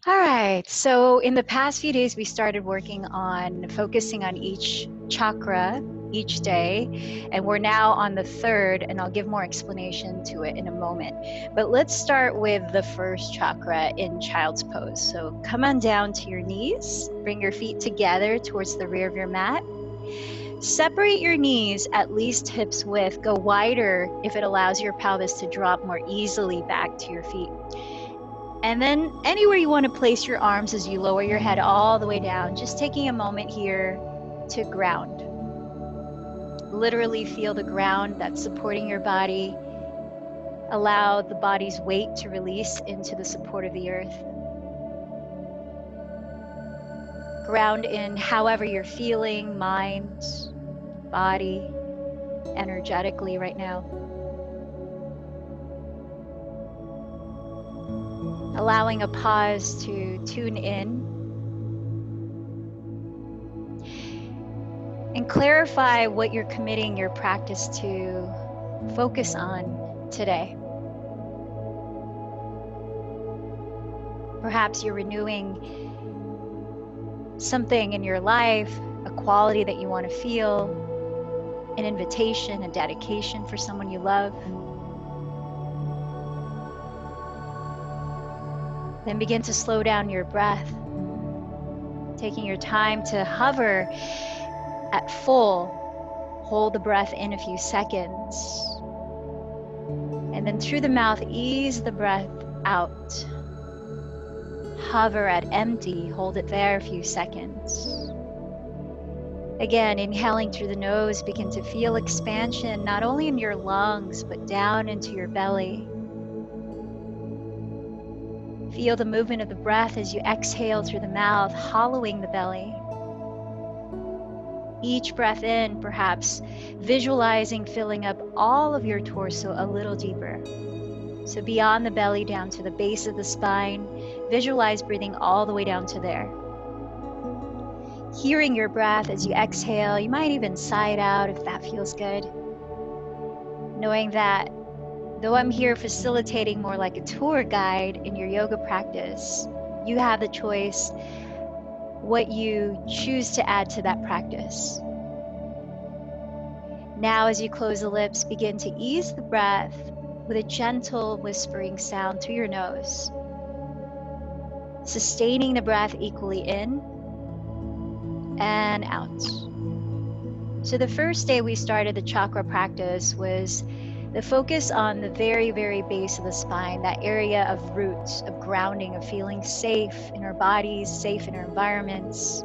All right, so in the past few days, we started working on focusing on each chakra each day, and we're now on the third, and I'll give more explanation to it in a moment. But let's start with the first chakra in child's pose. So come on down to your knees, bring your feet together towards the rear of your mat. Separate your knees at least hips width, go wider if it allows your pelvis to drop more easily back to your feet. And then anywhere you want to place your arms as you lower your head all the way down, just taking a moment here to ground. Literally feel the ground that's supporting your body. Allow the body's weight to release into the support of the earth. Ground in however you're feeling, mind, body, energetically right now. Allowing a pause to tune in and clarify what you're committing your practice to focus on today. Perhaps you're renewing something in your life, a quality that you want to feel, an invitation, a dedication for someone you love. Then begin to slow down your breath, taking your time to hover at full. Hold the breath in a few seconds. And then through the mouth, ease the breath out. Hover at empty, hold it there a few seconds. Again, inhaling through the nose, begin to feel expansion, not only in your lungs, but down into your belly. Feel the movement of the breath as you exhale through the mouth, hollowing the belly. Each breath in, perhaps visualizing filling up all of your torso a little deeper. So beyond the belly, down to the base of the spine, visualize breathing all the way down to there. Hearing your breath as you exhale, you might even sigh it out if that feels good. Knowing that though I'm here facilitating more like a tour guide in your yoga practice, you have the choice what you choose to add to that practice. Now, as you close the lips, begin to ease the breath with a gentle whispering sound through your nose. Sustaining the breath equally in and out. So the first day we started the chakra practice was the focus on the very, very base of the spine, that area of roots, of grounding, of feeling safe in our bodies, safe in our environments.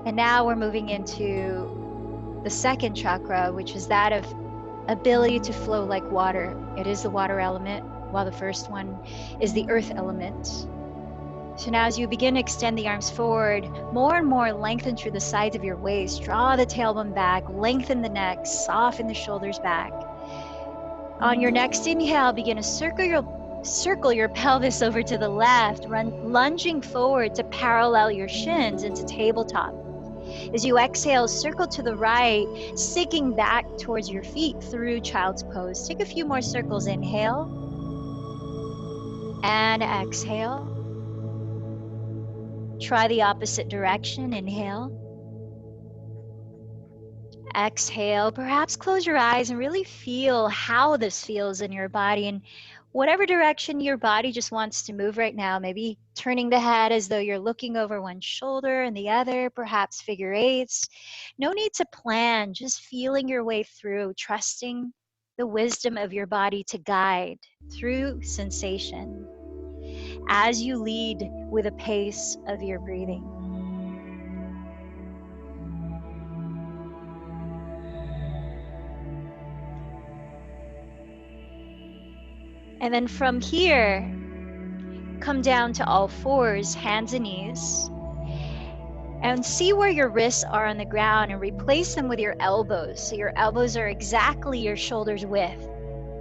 And now we're moving into the second chakra, which is that of ability to flow like water. It is the water element, while the first one is the earth element. So now as you begin to extend the arms forward, more and more lengthen through the sides of your waist, draw the tailbone back, lengthen the neck, soften the shoulders back. On your next inhale, begin to circle your pelvis over to the left, lunging forward to parallel your shins into tabletop. As you exhale, circle to the right, sinking back towards your feet through child's pose. Take a few more circles. Inhale and exhale. Try the opposite direction. Inhale. Exhale. Perhaps close your eyes and really feel how this feels in your body and whatever direction your body just wants to move right now. Maybe turning the head as though you're looking over one shoulder and the other, perhaps figure eights. No need to plan, just feeling your way through, trusting the wisdom of your body to guide through sensation as you lead with the pace of your breathing. And then from here, come down to all fours, hands and knees, and see where your wrists are on the ground and replace them with your elbows. So your elbows are exactly your shoulders width.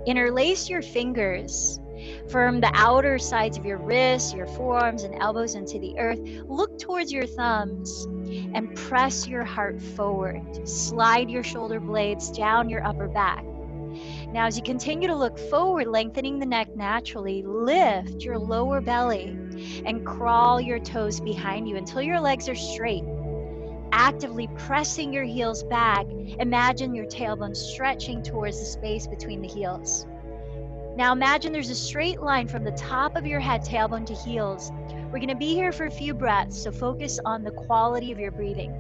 Interlace your fingers from the outer sides of your wrists, your forearms and elbows into the earth. Look towards your thumbs and press your heart forward. Slide your shoulder blades down your upper back. Now, as you continue to look forward, lengthening the neck naturally, lift your lower belly and crawl your toes behind you until your legs are straight. Actively pressing your heels back, imagine your tailbone stretching towards the space between the heels. Now imagine there's a straight line from the top of your head, tailbone to heels. We're going to be here for a few breaths, so focus on the quality of your breathing.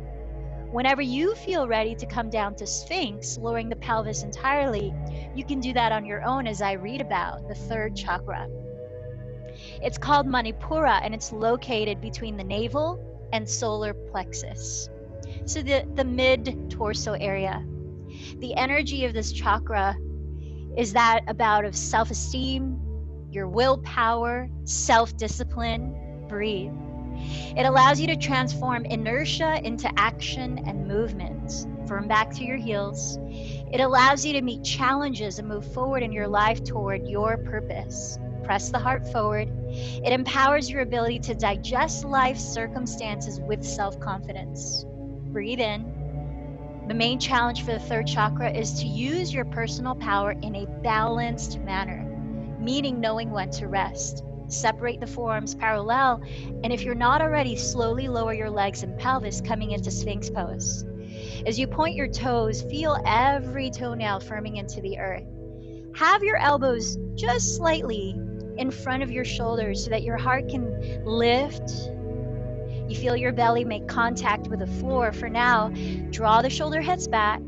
Whenever you feel ready to come down to Sphinx, lowering the pelvis entirely, you can do that on your own as I read about the third chakra. It's called manipura, and it's located between the navel and solar plexus. So the mid-torso area. The energy of this chakra is that about of self-esteem, your willpower, self-discipline. Breathe. It allows you to transform inertia into action and movement. Firm back to your heels. It allows you to meet challenges and move forward in your life toward your purpose. Press the heart forward. It empowers your ability to digest life's circumstances with self-confidence. Breathe in. The main challenge for the third chakra is to use your personal power in a balanced manner, meaning knowing when to rest. Separate the forearms parallel, and if you're not already, slowly lower your legs and pelvis, coming into Sphinx pose. As you point your toes, feel every toenail firming into the earth. Have your elbows just slightly in front of your shoulders so that your heart can lift. You feel your belly make contact with the floor. For now, draw the shoulder heads back,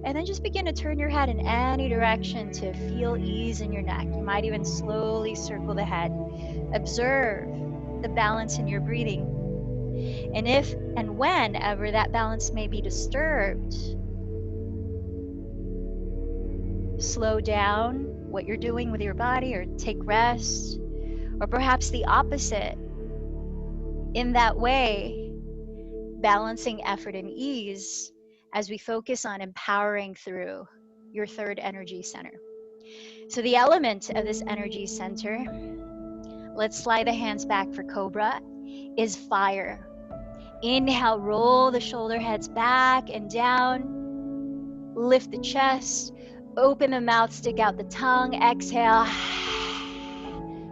and then just begin to turn your head in any direction to feel ease in your neck. You might even slowly circle the head. Observe the balance in your breathing. And if and whenever that balance may be disturbed, slow down what you're doing with your body, or take rest, or perhaps the opposite. In that way, balancing effort and ease as we focus on empowering through your third energy center. So the element of this energy center, let's slide the hands back for Cobra, is fire. Inhale, roll the shoulder heads back and down. Lift the chest, open the mouth, stick out the tongue. Exhale,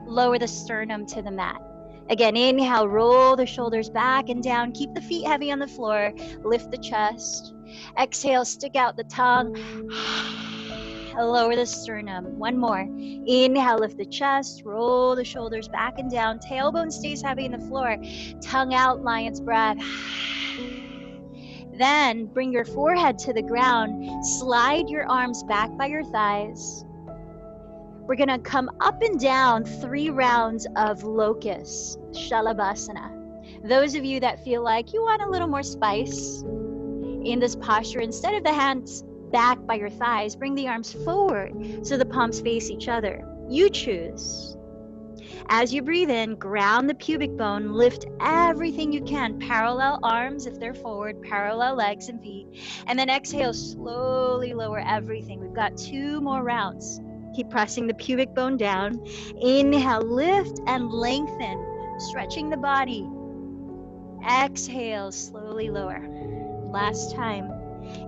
lower the sternum to the mat. Again, inhale, roll the shoulders back and down. Keep the feet heavy on the floor. Lift the chest. Exhale, stick out the tongue. Lower the sternum. One more. Inhale, lift the chest. Roll the shoulders back and down. Tailbone stays heavy on the floor. Tongue out, lion's breath. Then bring your forehead to the ground. Slide your arms back by your thighs. We're going to come up and down 3 rounds of locust, Shalabhasana. Those of you that feel like you want a little more spice in this posture, instead of the hands back by your thighs, bring the arms forward so the palms face each other. You choose. As you breathe in, ground the pubic bone, lift everything you can. Parallel arms if they're forward, parallel legs and feet. And then exhale, slowly lower everything. We've got 2 more rounds. Keep pressing the pubic bone down. Inhale, lift and lengthen, stretching the body. Exhale, slowly lower. Last time.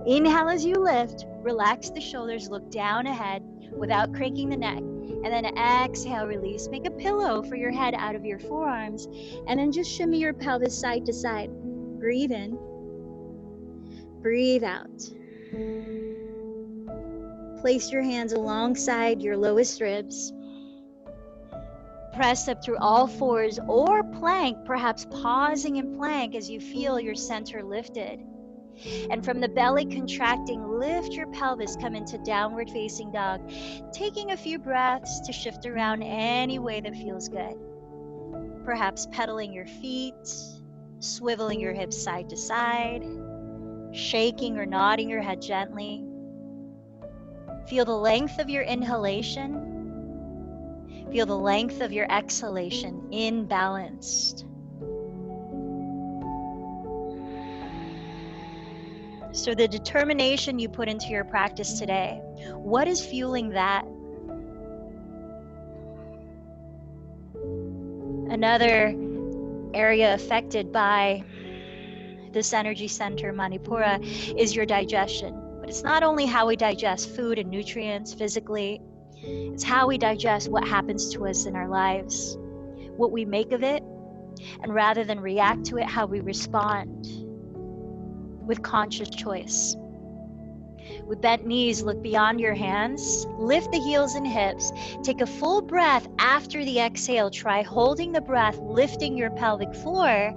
Inhale as you lift, relax the shoulders, look down ahead without cranking the neck. And then exhale, release. Make a pillow for your head out of your forearms. And then just shimmy your pelvis side to side. Breathe in. Breathe out. Place your hands alongside your lowest ribs. Press up through all 4s or plank, perhaps pausing in plank as you feel your center lifted. And from the belly contracting, lift your pelvis, come into downward facing dog, taking a few breaths to shift around any way that feels good. Perhaps pedaling your feet, swiveling your hips side to side, shaking or nodding your head gently. Feel the length of your inhalation. Feel the length of your exhalation, in balanced. So the determination you put into your practice today, what is fueling that? Another area affected by this energy center, Manipura, is your digestion. But It's not only how we digest food and nutrients physically, it's how we digest what happens to us in our lives, what we make of it, and rather than react to it, how we respond with conscious choice. With bent knees, look beyond your hands, lift the heels and hips, take a full breath after the exhale. Try holding the breath, lifting your pelvic floor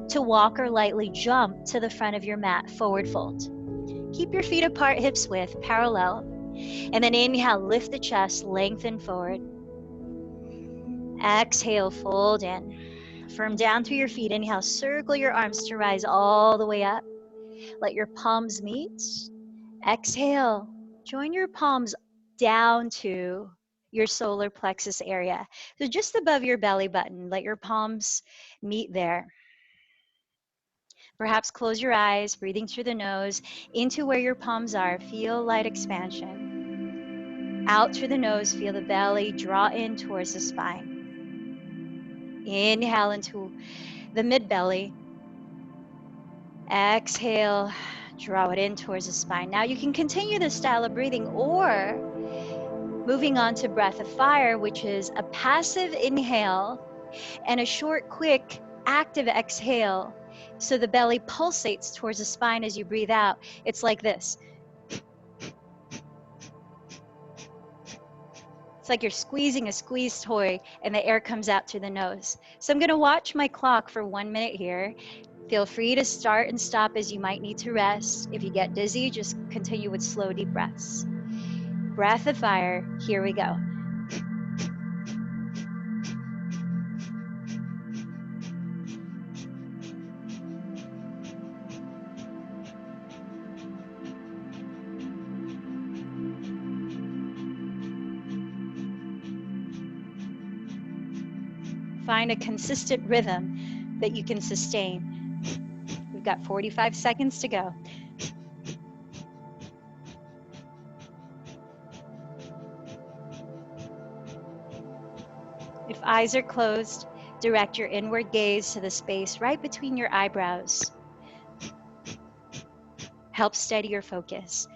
to walk or lightly jump to the front of your mat, forward fold. Keep your feet apart, hips width, parallel. And then inhale, lift the chest, lengthen forward. Exhale, fold in. Firm down through your feet. Inhale, circle your arms to rise all the way up. Let your palms meet. Exhale, join your palms down to your solar plexus area. So just above your belly button, let your palms meet there. Perhaps close your eyes, breathing through the nose into where your palms are. Feel light expansion. Out through the nose, feel the belly draw in towards the spine. Inhale into the mid-belly. Exhale, draw it in towards the spine. Now you can continue this style of breathing, or moving on to breath of fire, which is a passive inhale and a short, quick, active exhale. So the belly pulsates towards the spine as you breathe out. It's like this. It's like you're squeezing a squeeze toy and the air comes out through the nose. So I'm going to watch my clock for 1 minute here. Feel free to start and stop as you might need to rest. If you get dizzy, just continue with slow, deep breaths. Breath of fire. Here we go. Find a consistent rhythm that you can sustain. We've got 45 seconds to go. If eyes are closed, direct your inward gaze to the space right between your eyebrows. Help steady your focus.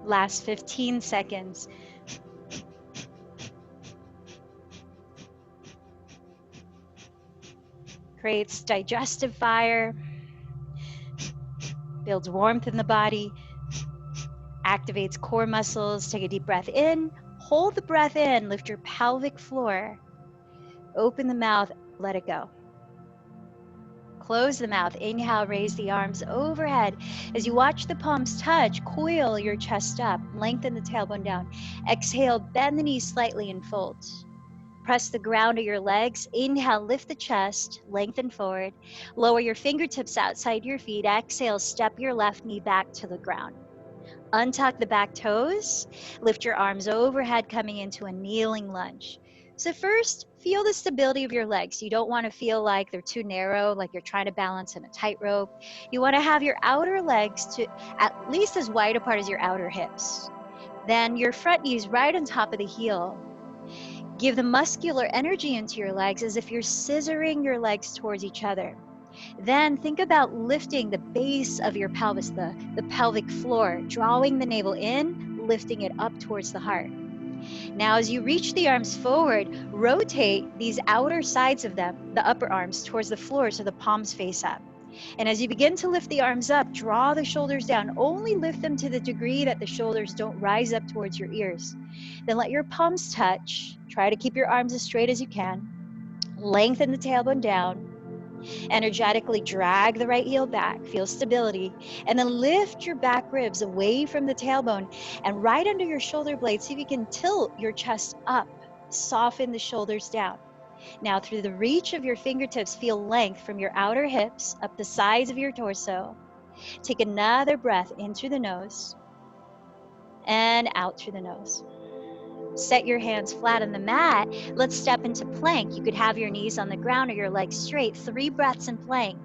Last 15 seconds. Creates digestive fire, builds warmth in the body, activates core muscles. Take a deep breath in, hold the breath in, lift your pelvic floor, open the mouth, let it go. Close the mouth, inhale, raise the arms overhead. As you watch the palms touch, coil your chest up, lengthen the tailbone down. Exhale, bend the knees slightly and fold. Press the ground of your legs. Inhale, lift the chest, lengthen forward. Lower your fingertips outside your feet. Exhale, step your left knee back to the ground. Untuck the back toes. Lift your arms overhead, coming into a kneeling lunge. So first, feel the stability of your legs. You don't want to feel like they're too narrow, like you're trying to balance in a tightrope. You want to have your outer legs to at least as wide apart as your outer hips. Then your front knees right on top of the heel. Give the muscular energy into your legs as if you're scissoring your legs towards each other. Then think about lifting the base of your pelvis, the pelvic floor, drawing the navel in, lifting it up towards the heart. Now, as you reach the arms forward, rotate these outer sides of them, the upper arms, towards the floor so the palms face up. And as you begin to lift the arms up, draw the shoulders down. Only lift them to the degree that the shoulders don't rise up towards your ears. Then let your palms touch. Try to keep your arms as straight as you can. Lengthen the tailbone down. Energetically drag the right heel back, feel stability, and then lift your back ribs away from the tailbone and right under your shoulder blades. See if you can tilt your chest up, soften the shoulders down. Now through the reach of your fingertips, feel length from your outer hips up the sides of your torso. Take another breath in through the nose and out through the nose. Set your hands flat on the mat. Let's step into plank. You could have your knees on the ground or your legs straight. 3 breaths in plank.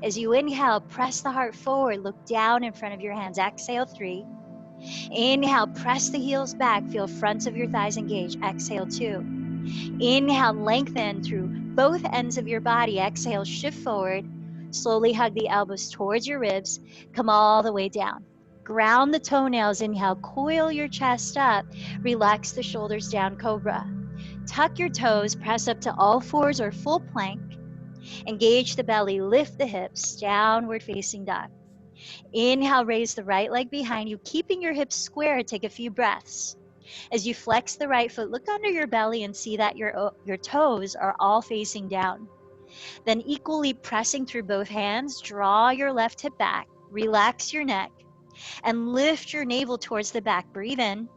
As you inhale, press the heart forward. Look down in front of your hands. Exhale, 3. Inhale, press the heels back. Feel fronts of your thighs engage. Exhale, 2. Inhale, lengthen through both ends of your body. Exhale, shift forward. Slowly hug the elbows towards your ribs. Come all the way down. Ground the toenails. Inhale, coil your chest up. Relax the shoulders down, cobra. Tuck your toes, press up to all fours or full plank. Engage the belly, lift the hips, downward facing dog. Inhale, raise the right leg behind you, keeping your hips square. Take a few breaths. As you flex the right foot, look under your belly and see that your toes are all facing down. Then equally pressing through both hands, draw your left hip back, relax your neck, and lift your navel towards the back. Breathe in.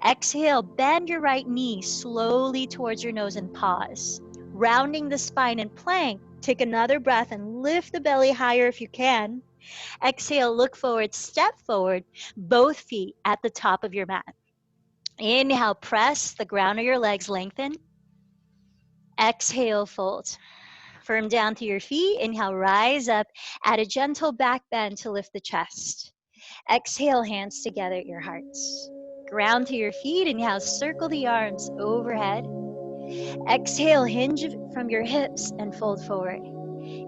Exhale, bend your right knee slowly towards your nose and pause. Rounding the spine and plank, take another breath and lift the belly higher if you can. Exhale, look forward, step forward, both feet at the top of your mat. Inhale, press the ground of your legs, lengthen. Exhale, fold. Firm down to your feet. Inhale, rise up. Add a gentle back bend to lift the chest. Exhale, hands together at your hearts. Ground to your feet. Inhale, circle the arms overhead. Exhale, hinge from your hips and fold forward.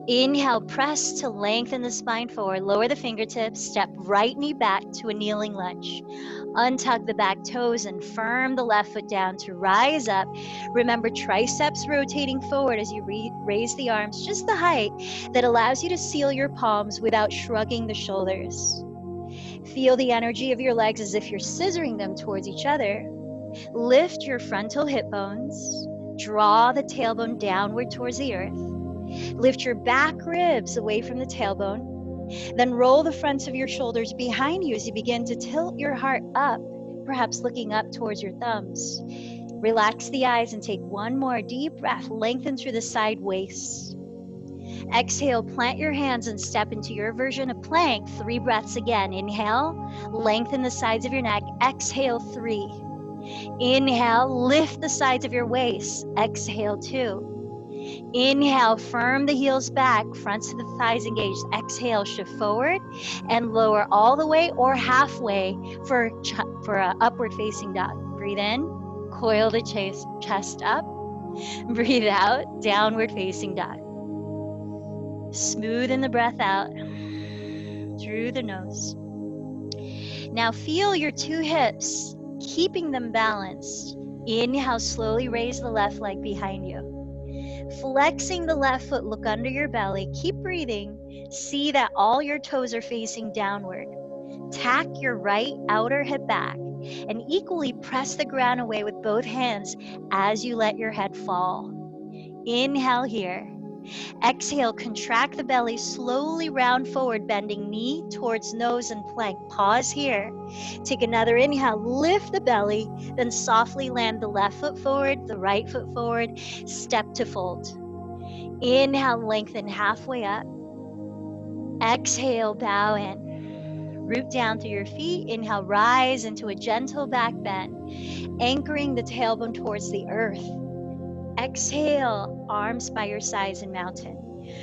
Inhale, press to lengthen the spine forward. Lower the fingertips. Step right knee back to a kneeling lunge. Untuck the back toes and firm the left foot down to rise up. Remember, triceps rotating forward as you raise the arms just the height that allows you to seal your palms without shrugging the shoulders. Feel the energy of your legs as if you're scissoring them towards each other. Lift your frontal hip bones. Draw the tailbone downward towards the earth. Lift your back ribs away from the tailbone. Then roll the fronts of your shoulders behind you as you begin to tilt your heart up, perhaps looking up towards your thumbs. Relax the eyes and take one more deep breath. Lengthen through the side waist. Exhale, plant your hands and step into your version of plank. 3 breaths again. Inhale, lengthen the sides of your neck. Exhale, 3. Inhale, lift the sides of your waist. Exhale, 2. Inhale, firm the heels back, fronts of the thighs engaged. Exhale, shift forward and lower all the way or halfway for an upward facing dog. Breathe in, coil the chest up. Breathe out, downward facing dog. Smoothen the breath out through the nose. Now feel your 2 hips, keeping them balanced. Inhale, slowly raise the left leg behind you. Flexing the left foot, look under your belly. Keep breathing. See that all your toes are facing downward. Tack your right outer hip back and equally press the ground away with both hands as you let your head fall. Inhale here. Exhale, contract the belly, slowly round forward, bending knee towards nose and plank. Pause here. Take another inhale, lift the belly, then softly land the left foot forward, the right foot forward, step to fold. Inhale, lengthen halfway up. Exhale, bow in. Root down through your feet. Inhale, rise into a gentle back bend, anchoring the tailbone towards the earth. Exhale, arms by your sides and mountain.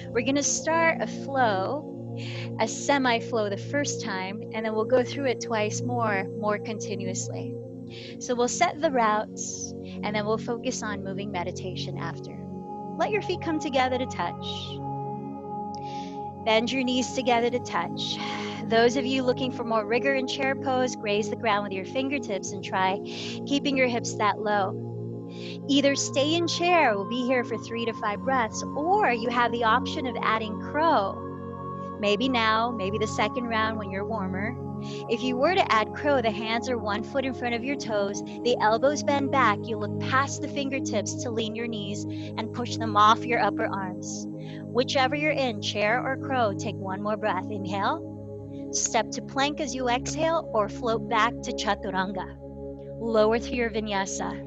We're going to start a flow, a semi-flow the first time, and then we'll go through it twice more continuously. So we'll set the routes, and then we'll focus on moving meditation after. Let your feet come together to touch. Bend your knees together to touch. Those of you looking for more rigor in chair pose, graze the ground with your fingertips and try keeping your hips that low. Either stay in chair, we'll be here for 3 to 5 breaths, or you have the option of adding crow. Maybe now, maybe the second round when you're warmer. If you were to add crow, the hands are 1 foot in front of your toes, the elbows bend back, you look past the fingertips to lean your knees and push them off your upper arms. Whichever you're in, chair or crow, take 1 more breath. Inhale, step to plank as you exhale, or float back to chaturanga. Lower through your vinyasa.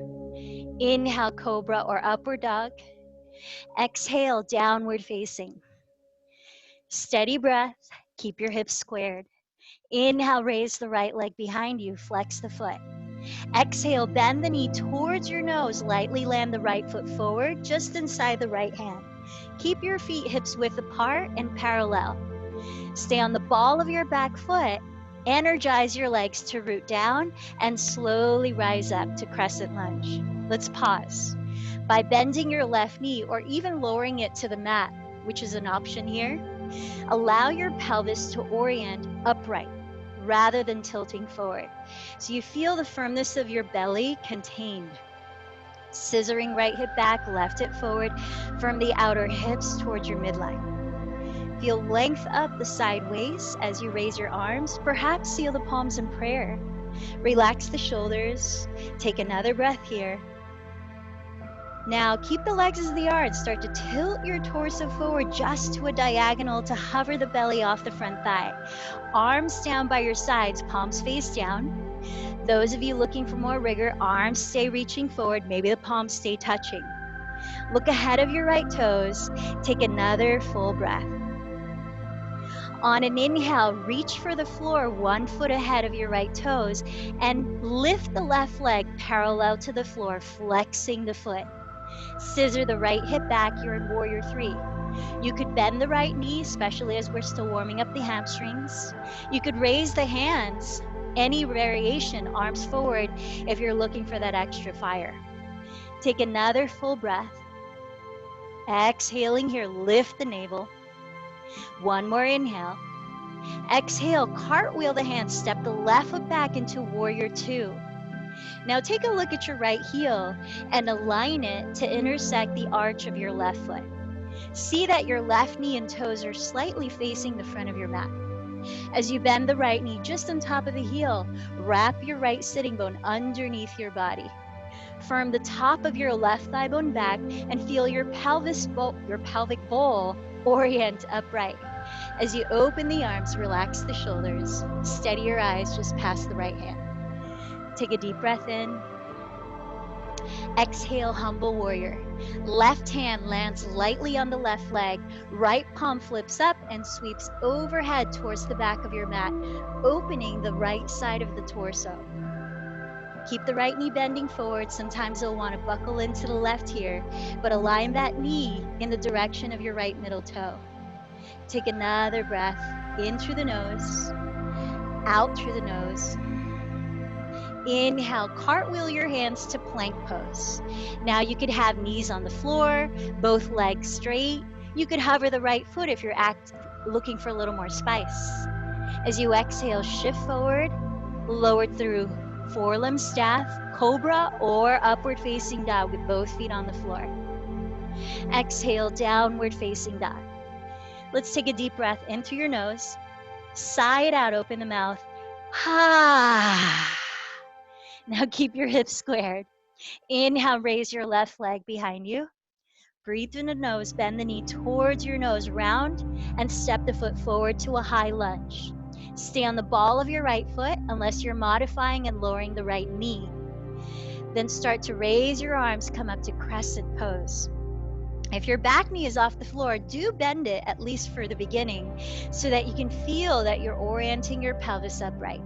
Inhale, cobra or upward dog. Exhale, downward facing. Steady breath, keep your hips squared. Inhale, raise the right leg behind you, flex the foot. Exhale, bend the knee towards your nose, lightly land the right foot forward, just inside the right hand. Keep your feet hips width apart and parallel. Stay on the ball of your back foot. Energize your legs to root down and slowly rise up to crescent lunge. Let's pause. By bending your left knee or even lowering it to the mat, which is an option here, allow your pelvis to orient upright rather than tilting forward. So you feel the firmness of your belly contained. Scissoring right hip back, left hip forward, from the outer hips towards your midline. Feel length up the side waist as you raise your arms. Perhaps seal the palms in prayer. Relax the shoulders. Take another breath here. Now keep the legs as they are and start to tilt your torso forward just to a diagonal to hover the belly off the front thigh. Arms down by your sides, palms face down. Those of you looking for more rigor, arms stay reaching forward, maybe the palms stay touching. Look ahead of your right toes. Take another full breath. On an inhale, reach for the floor 1 foot ahead of your right toes and lift the left leg parallel to the floor, flexing the foot. Scissor the right hip back, you're in warrior 3. You could bend the right knee, especially as we're still warming up the hamstrings. You could raise the hands, any variation, arms forward if you're looking for that extra fire. Take another full breath. Exhaling here, lift the navel. One more inhale. Exhale, cartwheel the hands, step the left foot back into warrior 2. Now take a look at your right heel and align it to intersect the arch of your left foot. See that your left knee and toes are slightly facing the front of your mat. As you bend the right knee just on top of the heel, wrap your right sitting bone underneath your body. Firm the top of your left thigh bone back and feel your pelvic bowl orient upright. As you open the arms, relax the shoulders. Steady your eyes just past the right hand. Take a deep breath in. Exhale, humble warrior. Left hand lands lightly on the left leg. Right palm flips up and sweeps overhead towards the back of your mat, opening the right side of the torso. Keep the right knee bending forward. Sometimes you'll want to buckle into the left here, but align that knee in the direction of your right middle toe. Take another breath in through the nose, out through the nose. Inhale, cartwheel your hands to plank pose. Now you could have knees on the floor, both legs straight. You could hover the right foot if you're looking for a little more spice. As you exhale, shift forward, lowered through forelimb staff, cobra, or upward facing dog with both feet on the floor. Exhale, downward facing dog. Let's take a deep breath in through your nose. Sigh it out, open the mouth. Now keep your hips squared. Inhale, raise your left leg behind you. Breathe through the nose, bend the knee towards your nose, round, and step the foot forward to a high lunge. Stay on the ball of your right foot unless you're modifying and lowering the right knee. Then start to raise your arms, come up to crescent pose. If your back knee is off the floor, do bend it, at least for the beginning, so that you can feel that you're orienting your pelvis upright.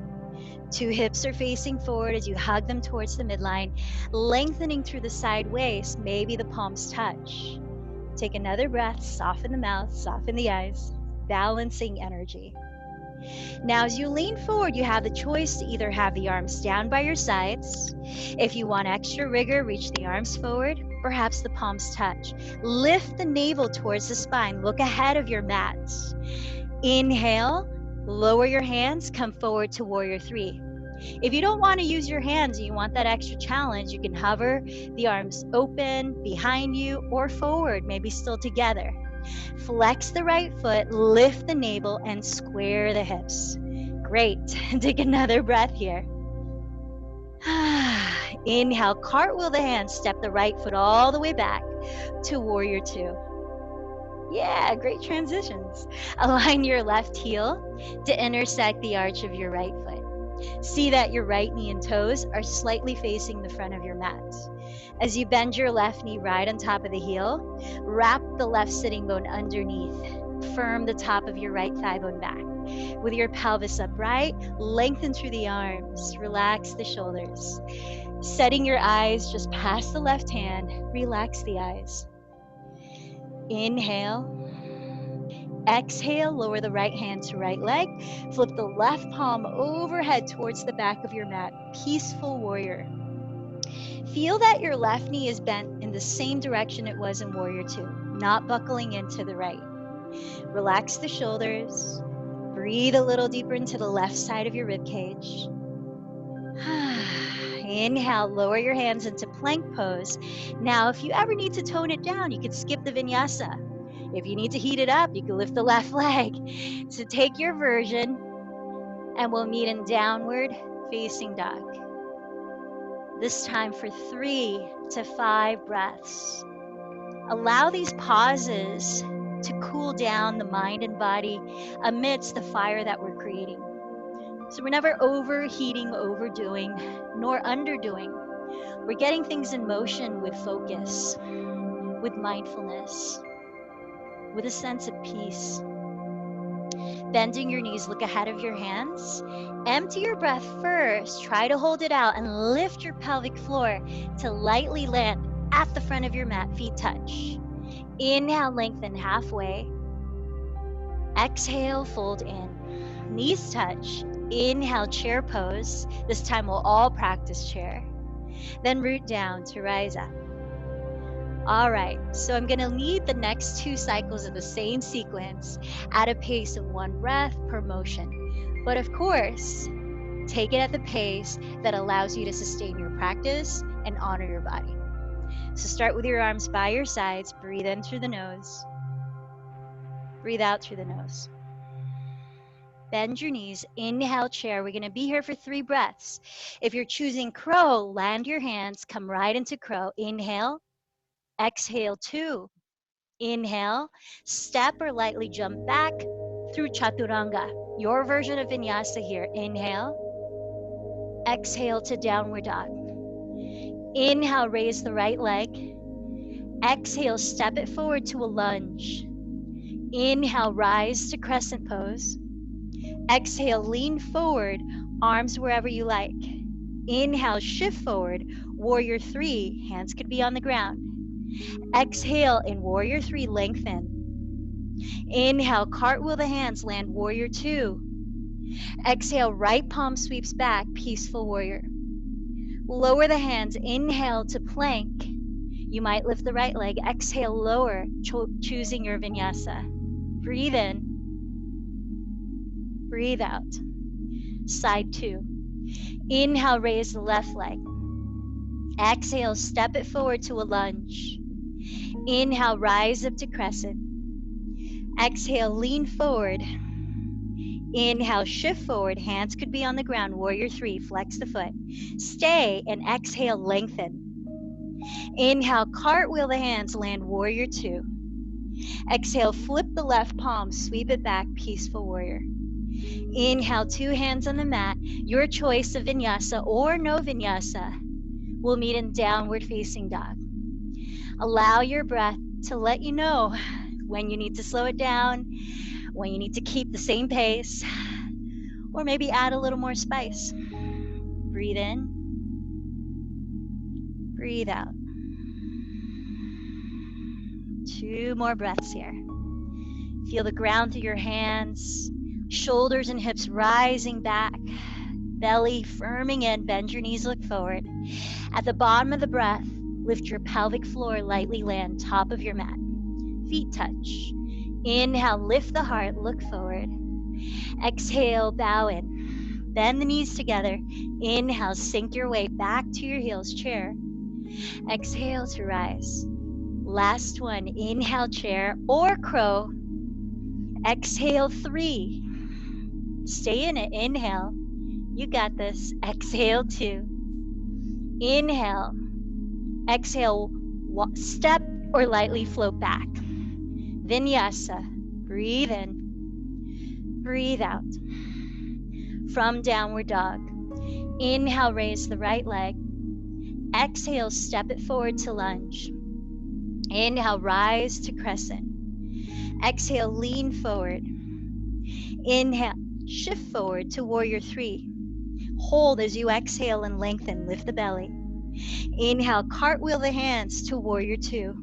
2 hips are facing forward as you hug them towards the midline, lengthening through the side waist, maybe the palms touch. Take another breath, soften the mouth, soften the eyes, balancing energy. Now as you lean forward, you have the choice to either have the arms down by your sides. If you want extra rigor, reach the arms forward, perhaps the palms touch. Lift the navel towards the spine, look ahead of your mat. Inhale, lower your hands, come forward to warrior 3. If you don't want to use your hands and you want that extra challenge, you can hover the arms open, behind you, or forward, maybe still together. Flex the right foot, lift the navel, and square the hips. Great. Take another breath here. Inhale, cartwheel the hands, step the right foot all the way back to warrior 2. Yeah, great transitions. Align your left heel to intersect the arch of your right foot. See that your right knee and toes are slightly facing the front of your mat. As you bend your left knee right on top of the heel, wrap the left sitting bone underneath. Firm the top of your right thigh bone back. With your pelvis upright, lengthen through the arms. Relax the shoulders. Setting your eyes just past the left hand, relax the eyes. Inhale. Exhale, lower the right hand to right leg. Flip the left palm overhead towards the back of your mat. Peaceful warrior. Feel that your left knee is bent in the same direction it was in Warrior Two, not buckling into the right. Relax the shoulders. Breathe a little deeper into the left side of your rib cage. Inhale, lower your hands into plank pose. Now, if you ever need to tone it down, you can skip the vinyasa. If you need to heat it up, you can lift the left leg. So take your version, and we'll meet in downward facing dog. This time for 3 to 5 breaths. Allow these pauses to cool down the mind and body amidst the fire that we're creating. So we're never overheating, overdoing, nor underdoing. We're getting things in motion with focus, with mindfulness, with a sense of peace. Bending your knees, look ahead of your hands. Empty your breath first. Try to hold it out and lift your pelvic floor to lightly land at the front of your mat, feet touch. Inhale, lengthen halfway. Exhale, fold in. Knees touch. Inhale, chair pose. This time we'll all practice chair. Then root down to rise up. All right, so I'm gonna lead the next 2 cycles of the same sequence at a pace of 1 breath per motion. But of course, take it at the pace that allows you to sustain your practice and honor your body. So start with your arms by your sides. Breathe in through the nose. Breathe out through the nose. Bend your knees. Inhale, chair. We're going to be here for 3 breaths. If you're choosing crow, land your hands. Come right into crow. Inhale. Exhale, 2. Inhale. Step or lightly jump back through chaturanga. Your version of vinyasa here. Inhale. Exhale to downward dog. Inhale, raise the right leg. Exhale, step it forward to a lunge. Inhale, rise to crescent pose. Exhale, lean forward, arms wherever you like. Inhale, shift forward, warrior 3, hands could be on the ground. Exhale, in warrior 3, lengthen. Inhale, cartwheel the hands, land warrior 2. Exhale, right palm sweeps back, peaceful warrior. Lower the hands, inhale to plank. You might lift the right leg, exhale, lower, choosing your vinyasa. Breathe in, breathe out. Side 2. Inhale, raise the left leg. Exhale, step it forward to a lunge. Inhale, rise up to crescent. Exhale, lean forward. Inhale, shift forward, hands could be on the ground, warrior 3, flex the foot. Stay and exhale, lengthen. Inhale, cartwheel the hands, land warrior 2. Exhale, flip the left palm, sweep it back, peaceful warrior. Inhale, 2 hands on the mat, your choice of vinyasa or no vinyasa. We'll meet in downward facing dog. Allow your breath to let you know when you need to slow it down, when you need to keep the same pace, or maybe add a little more spice. Breathe in, breathe out. 2 more breaths here. Feel the ground through your hands, shoulders and hips rising back, belly firming in, bend your knees, look forward. At the bottom of the breath, lift your pelvic floor, lightly land top of your mat. Feet touch. Inhale, lift the heart, look forward. Exhale, bow in. Bend the knees together. Inhale, sink your weight back to your heels, chair. Exhale to rise. Last one, inhale, chair or crow. Exhale, 3. Stay in it, inhale. You got this. Exhale, 2. Inhale. Exhale, step or lightly float back. Vinyasa. Breathe in. Breathe out. From downward dog. Inhale, raise the right leg. Exhale, step it forward to lunge. Inhale, rise to crescent. Exhale, lean forward. Inhale, shift forward to warrior 3. Hold as you exhale and lengthen, lift the belly. Inhale, cartwheel the hands to warrior 2.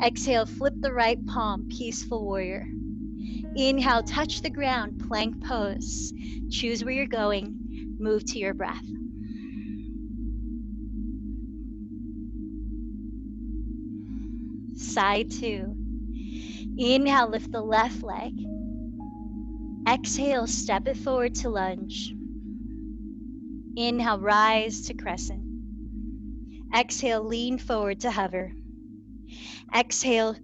Exhale, flip the right palm, peaceful warrior. Inhale, touch the ground, plank pose. Choose where you're going, move to your breath. side 2. Inhale, lift the left leg. Exhale, step it forward to lunge. Inhale, rise to crescent. Exhale, lean forward to hover. Exhale,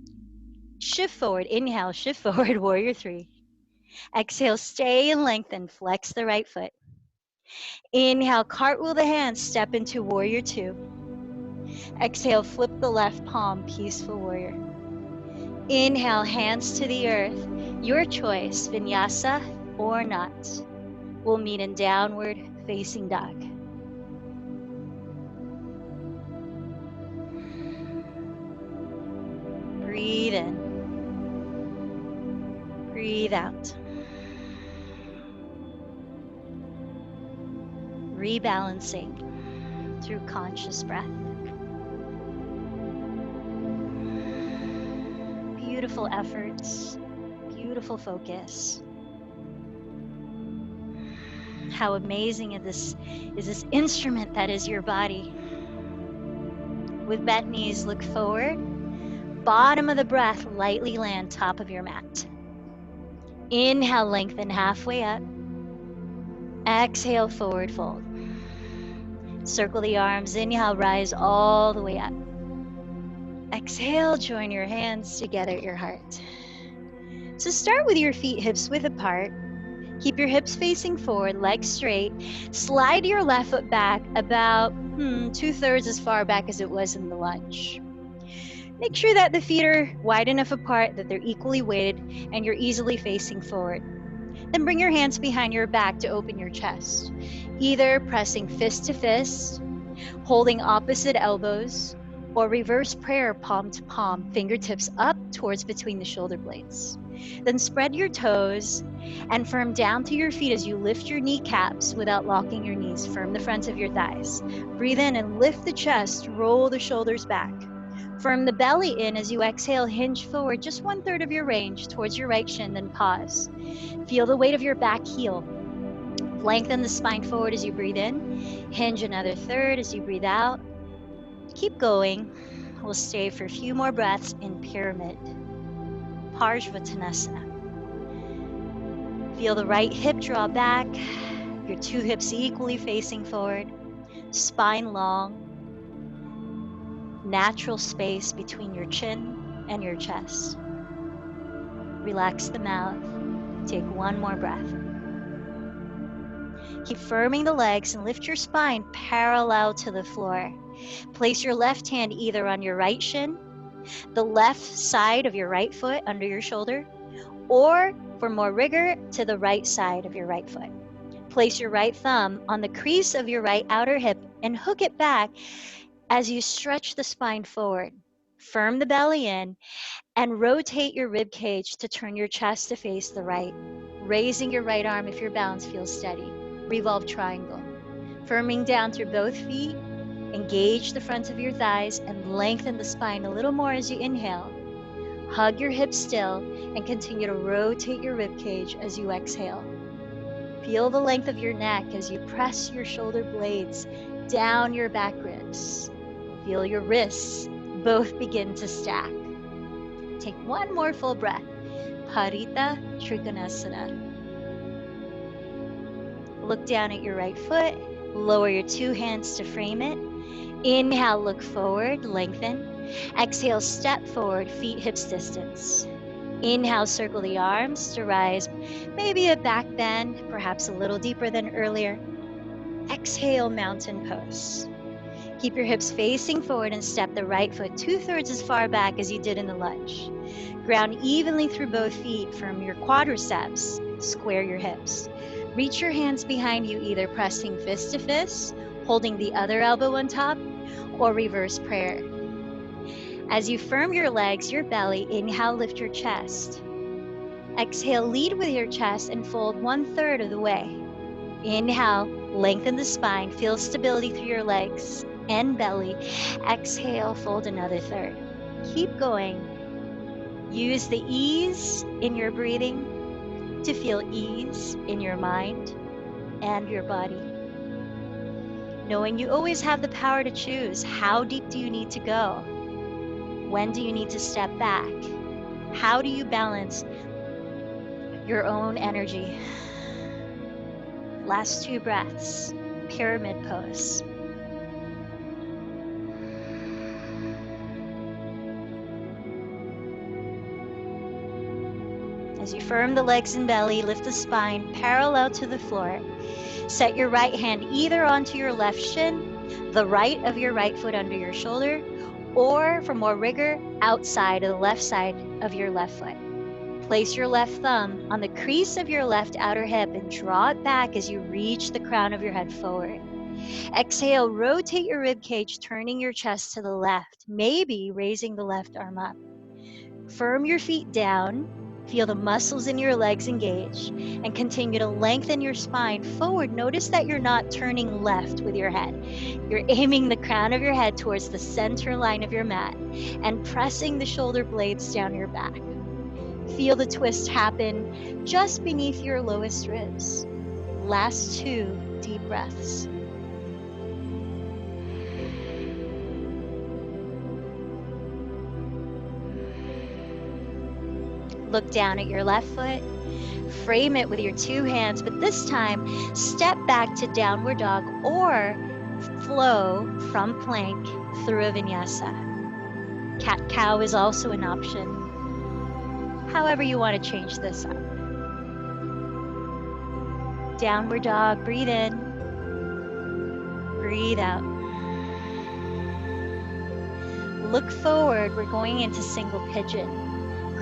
shift forward. Inhale, shift forward, warrior 3. Exhale, stay and lengthen, flex the right foot. Inhale, cartwheel the hands, step into warrior 2. Exhale, flip the left palm, peaceful warrior. Inhale, hands to the earth. Your choice, vinyasa or not. We'll meet in downward facing dog. Breathe in. Breathe out. Rebalancing through conscious breath. Beautiful efforts, beautiful focus. How amazing is this instrument that is your body. With bent knees, look forward. Bottom of the breath, lightly land top of your mat. Inhale, lengthen halfway up. Exhale, forward fold. Circle the arms. Inhale, rise all the way up. Exhale, join your hands together at your heart. So start with your feet hips width apart. Keep your hips facing forward, legs straight. Slide your left foot back about 2/3 as far back as it was in the lunge. Make sure that the feet are wide enough apart that they're equally weighted and you're easily facing forward. Then bring your hands behind your back to open your chest, either pressing fist to fist, holding opposite elbows, or reverse prayer palm to palm, fingertips up towards between the shoulder blades. Then spread your toes and firm down to your feet as you lift your kneecaps without locking your knees. Firm the front of your thighs. Breathe in and lift the chest, roll the shoulders back. Firm the belly in as you exhale, hinge forward just 1/3 of your range towards your right shin, then pause. Feel the weight of your back heel. Lengthen the spine forward as you breathe in. Hinge another 1/3 as you breathe out. Keep going. We'll stay for a few more breaths in pyramid. Parshvattanasana. Feel the right hip draw back. Your 2 hips equally facing forward. Spine long. Natural space between your chin and your chest. Relax the mouth. Take one more breath. Keep firming the legs and lift your spine parallel to the floor. Place your left hand either on your right shin, the left side of your right foot under your shoulder, or for more rigor, to the right side of your right foot. Place your right thumb on the crease of your right outer hip and hook it back as you stretch the spine forward. Firm the belly in and rotate your rib cage to turn your chest to face the right. Raising your right arm if your balance feels steady. Revolve triangle. Firming down through both feet. Engage the front of your thighs and lengthen the spine a little more as you inhale. Hug your hips still and continue to rotate your rib cage as you exhale. Feel the length of your neck as you press your shoulder blades down your back ribs. Feel your wrists both begin to stack. Take one more full breath. Parita Trikonasana. Look down at your right foot. Lower your 2 hands to frame it. Inhale, look forward, lengthen. Exhale, step forward, feet hips distance. Inhale, circle the arms to rise, maybe a back bend, perhaps a little deeper than earlier. Exhale, mountain pose. Keep your hips facing forward and step the right foot 2/3 as far back as you did in the lunge. Ground evenly through both feet, firm your quadriceps, square your hips. Reach your hands behind you, either pressing fist to fist, holding the other elbow on top, or reverse prayer. As you firm your legs, your belly, inhale, lift your chest. Exhale, lead with your chest and fold 1/3 of the way. Inhale, lengthen the spine, feel stability through your legs and belly. Exhale, fold another 1/3. Keep going. Use the ease in your breathing to feel ease in your mind and your body. Knowing you always have the power to choose how deep do you need to go. When do you need to step back? How do you balance your own energy? Last 2 breaths, pyramid pose. As you firm the legs and belly, lift the spine parallel to the floor. Set your right hand either onto your left shin, the right of your right foot under your shoulder, or for more rigor, outside of the left side of your left foot. Place your left thumb on the crease of your left outer hip and draw it back as you reach the crown of your head forward. Exhale, rotate your rib cage, turning your chest to the left, maybe raising the left arm up. Firm your feet down, feel the muscles in your legs engage, and continue to lengthen your spine forward. Notice that you're not turning left with your head. You're aiming the crown of your head towards the center line of your mat and pressing the shoulder blades down your back. Feel the twist happen just beneath your lowest ribs. Last 2 deep breaths. Look down at your left foot. Frame it with your 2 hands, but this time step back to downward dog or flow from plank through a vinyasa. Cat-cow is also an option. However you want to change this up. Downward dog, breathe in, breathe out. Look forward, we're going into single pigeon.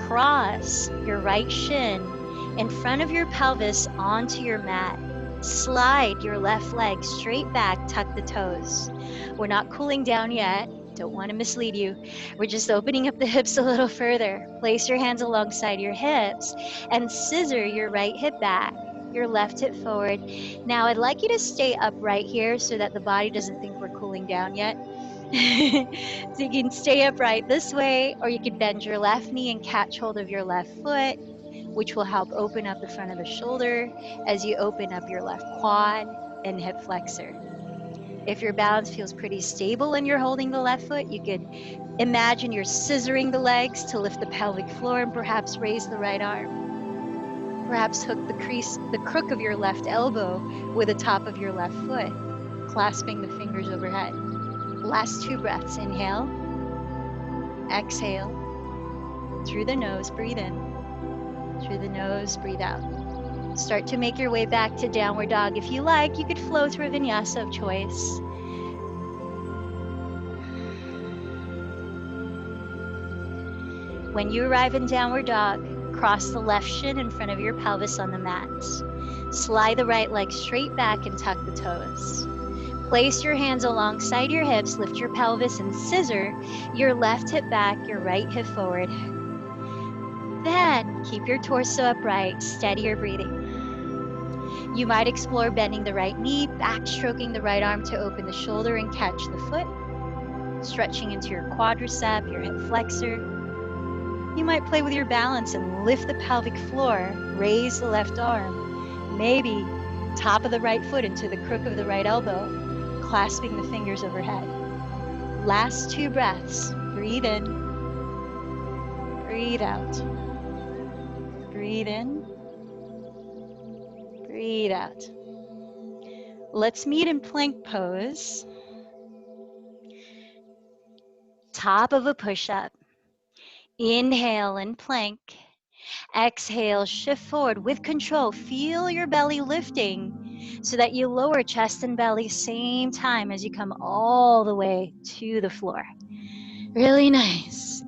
Cross your right shin in front of your pelvis onto your mat. Slide your left leg straight back, tuck the toes. We're not cooling down yet. Don't want to mislead you. We're just opening up the hips a little further. Place your hands alongside your hips and scissor your right hip back, your left hip forward. Now I'd like you to stay upright here so that the body doesn't think we're cooling down yet. So you can stay upright this way, or you can bend your left knee and catch hold of your left foot, which will help open up the front of the shoulder as you open up your left quad and hip flexor. If your balance feels pretty stable and you're holding the left foot, you could imagine you're scissoring the legs to lift the pelvic floor and perhaps raise the right arm. Perhaps hook the crook of your left elbow with the top of your left foot, clasping the fingers overhead. Last 2 breaths. Inhale, exhale. Through the nose, breathe in. Through the nose, breathe out. Start to make your way back to downward dog. If you like, you could flow through a vinyasa of choice. When you arrive in downward dog, cross the left shin in front of your pelvis on the mat. Slide the right leg straight back and tuck the toes. Place your hands alongside your hips, lift your pelvis and scissor your left hip back, your right hip forward. Then keep your torso upright, steady your breathing. You might explore bending the right knee, backstroking the right arm to open the shoulder and catch the foot, stretching into your quadricep, your hip flexor. You might play with your balance and lift the pelvic floor, raise the left arm, maybe top of the right foot into the crook of the right elbow, clasping the fingers overhead. Last 2 breaths. Breathe in, breathe out. Breathe in, breathe out. Let's meet in plank pose. Top of a push-up. Inhale in plank. Exhale, shift forward with control. Feel your belly lifting so that you lower chest and belly same time as you come all the way to the floor. Really nice.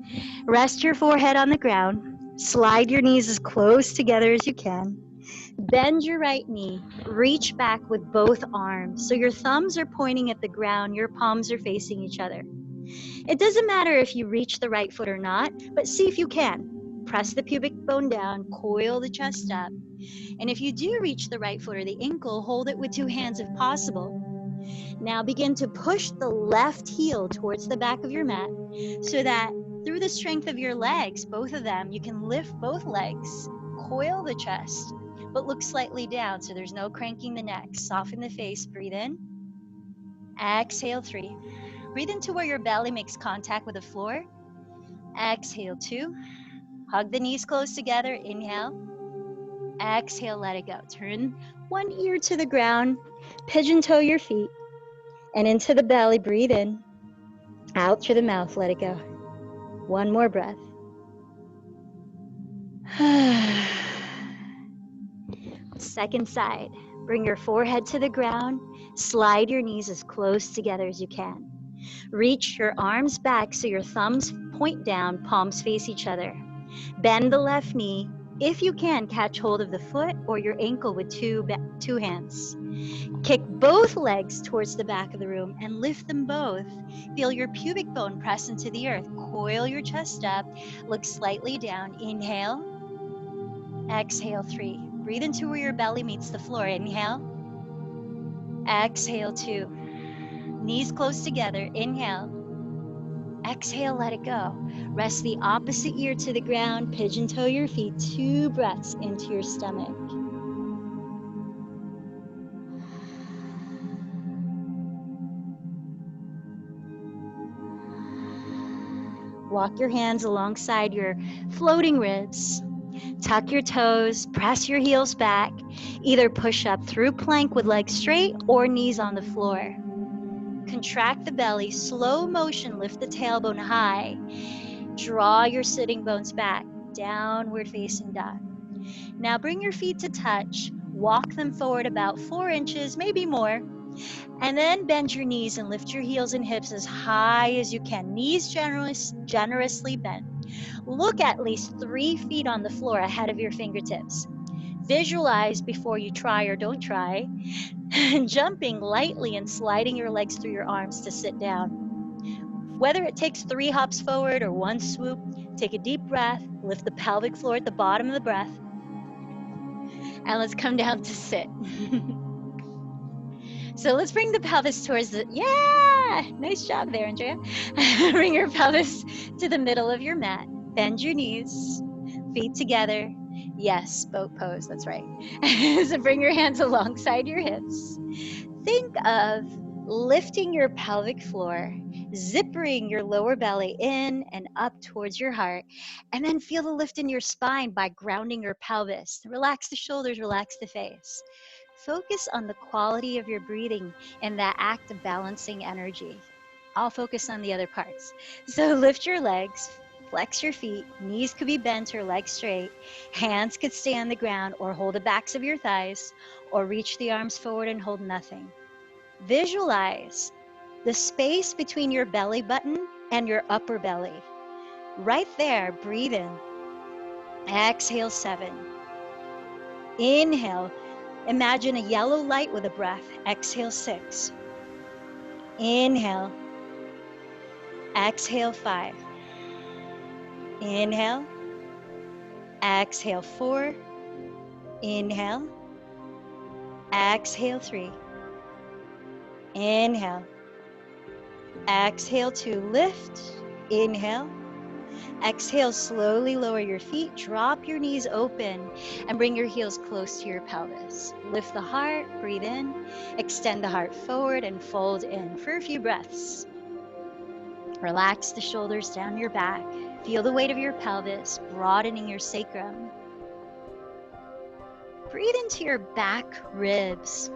Rest your forehead on the ground. Slide your knees as close together as you can. Bend your right knee. Reach back with both arms so your thumbs are pointing at the ground, your palms are facing each other. It doesn't matter if you reach the right foot or not, but see if you can. Press the pubic bone down, coil the chest up. And if you do reach the right foot or the ankle, hold it with 2 hands if possible. Now begin to push the left heel towards the back of your mat so that through the strength of your legs, both of them, you can lift both legs, coil the chest, but look slightly down so there's no cranking the neck. Soften the face, breathe in. Exhale, 3. Breathe into where your belly makes contact with the floor. Exhale, 2. Hug the knees close together. Inhale. Exhale, let it go. Turn one ear to the ground. Pigeon toe your feet. And into the belly, breathe in. Out through the mouth, let it go. One more breath. Second side. Bring your forehead to the ground. Slide your knees as close together as you can. Reach your arms back so your thumbs point down, palms face each other. Bend the left knee. If you can, catch hold of the foot or your ankle with two hands. Kick both legs towards the back of the room and lift them both. Feel your pubic bone press into the earth. Coil your chest up. Look slightly down. Inhale. Exhale, 3. Breathe into where your belly meets the floor. Inhale. Exhale, 2. Knees close together. Inhale. Exhale, let it go. Rest the opposite ear to the ground. Pigeon toe your feet. 2 breaths into your stomach. Walk your hands alongside your floating ribs. Tuck your toes, press your heels back. Either push up through plank with legs straight or knees on the floor. Contract the belly, slow motion, lift the tailbone high. Draw your sitting bones back, downward facing dog. Now bring your feet to touch. Walk them forward about 4 inches, maybe more. And then bend your knees and lift your heels and hips as high as you can. Knees generously bent. Look at least 3 feet on the floor ahead of your fingertips. Visualize before you try or don't try, jumping lightly and sliding your legs through your arms to sit down. Whether it takes 3 hops forward or 1 swoop, take a deep breath, lift the pelvic floor at the bottom of the breath, and let's come down to sit. So let's bring the pelvis towards the, nice job there, Andrea. Bring your pelvis to the middle of your mat. Bend your knees, feet together. Yes, boat pose, that's right. So bring your hands alongside your hips. Think of lifting your pelvic floor, zippering your lower belly in and up towards your heart, and then feel the lift in your spine by grounding your pelvis. Relax the shoulders, relax the face. Focus on the quality of your breathing and that act of balancing energy. I'll focus on the other parts. So lift your legs, flex your feet, knees could be bent or legs straight, hands could stay on the ground or hold the backs of your thighs, or reach the arms forward and hold nothing. Visualize the space between your belly button and your upper belly. Right there, breathe in. Exhale, 7. Inhale. Imagine a yellow light with a breath. Exhale, 6. Inhale. Exhale, 5. Inhale. Exhale, 4. Inhale. Exhale, 3. Inhale. Exhale, 2. Lift. Inhale. Exhale, slowly lower your feet, drop your knees open, and bring your heels close to your pelvis. Lift the heart, breathe in, extend the heart forward and fold in for a few breaths. Relax the shoulders down your back. Feel the weight of your pelvis, broadening your sacrum. Breathe into your back ribs.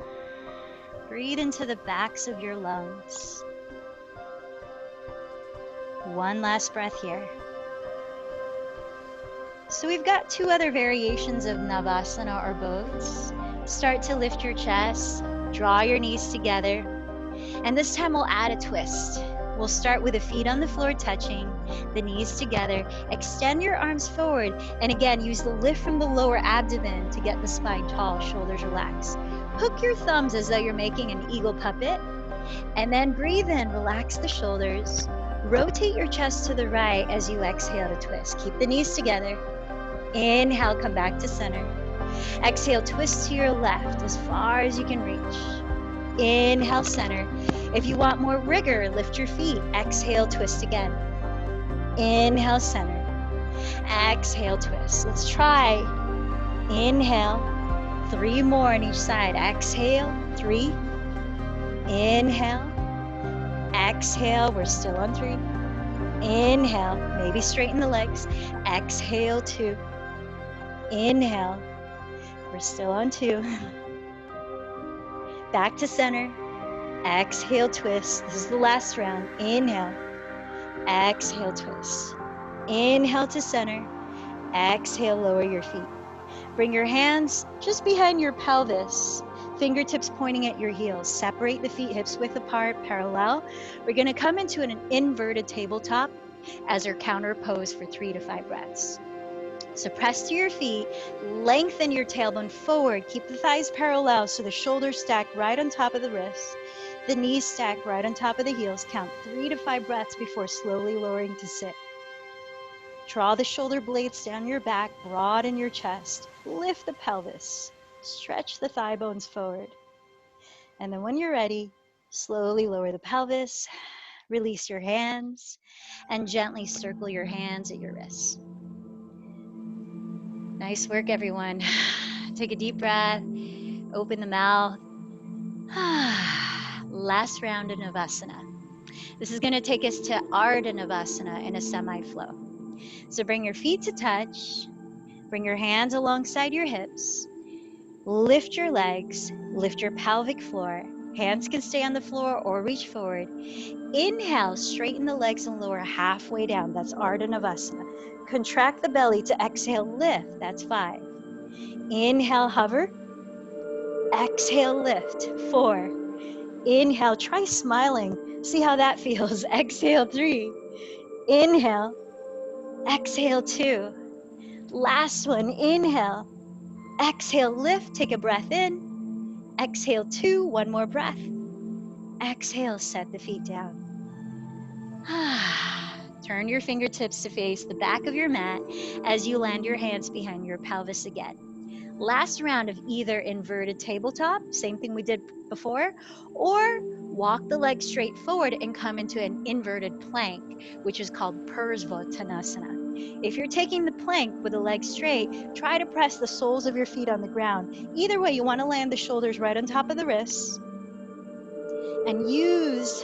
Breathe into the backs of your lungs. One last breath here. So we've got 2 other variations of Navasana or boats. Start to lift your chest, draw your knees together, and this time we'll add a twist. We'll start with the feet on the floor touching, the knees together, extend your arms forward, and again, use the lift from the lower abdomen to get the spine tall, shoulders relaxed. Hook your thumbs as though you're making an eagle puppet, and then breathe in, relax the shoulders, rotate your chest to the right as you exhale to twist. Keep the knees together. Inhale, come back to center. Exhale, twist to your left as far as you can reach. Inhale, center. If you want more rigor, lift your feet. Exhale, twist again. Inhale, center. Exhale, twist. Let's try. Inhale, 3 more on each side. Exhale, 3. Inhale. Exhale, we're still on 3. Inhale, maybe straighten the legs. Exhale, 2. Inhale, we're still on 2. Back to center. Exhale, twist. This is the last round. Inhale, exhale, twist. Inhale to center. Exhale, lower your feet. Bring your hands just behind your pelvis. Fingertips pointing at your heels. Separate the feet hips width apart, parallel. We're going to come into an inverted tabletop as our counter pose for 3 to 5 breaths. So press to your feet, lengthen your tailbone forward, keep the thighs parallel so the shoulders stack right on top of the wrists, the knees stack right on top of the heels. Count 3 to 5 breaths before slowly lowering to sit. Draw the shoulder blades down your back, broaden your chest, lift the pelvis, stretch the thigh bones forward. And then when you're ready, slowly lower the pelvis, release your hands, and gently circle your hands at your wrists. Nice work, everyone. Take a deep breath, open the mouth. Last round of Navasana. This is going to take us to Ardha Navasana in a semi-flow. So bring your feet to touch, bring your hands alongside your hips, lift your legs, lift your pelvic floor. Hands can stay on the floor or reach forward. Inhale, straighten the legs and lower halfway down. That's Ardha Navasana. Contract the belly to exhale, lift. That's 5. Inhale, hover. Exhale, lift. 4. Inhale, try smiling. See how that feels. Exhale, 3. Inhale. Exhale, 2. Last one. Inhale. Exhale, lift. Take a breath in. Exhale, 2. One more breath. Exhale, set the feet down. Turn your fingertips to face the back of your mat as you land your hands behind your pelvis again. Last round of either inverted tabletop, same thing we did before, or walk the legs straight forward and come into an inverted plank, which is called Parsvottanasana. If you're taking the plank with the legs straight, try to press the soles of your feet on the ground. Either way, you want to land the shoulders right on top of the wrists and use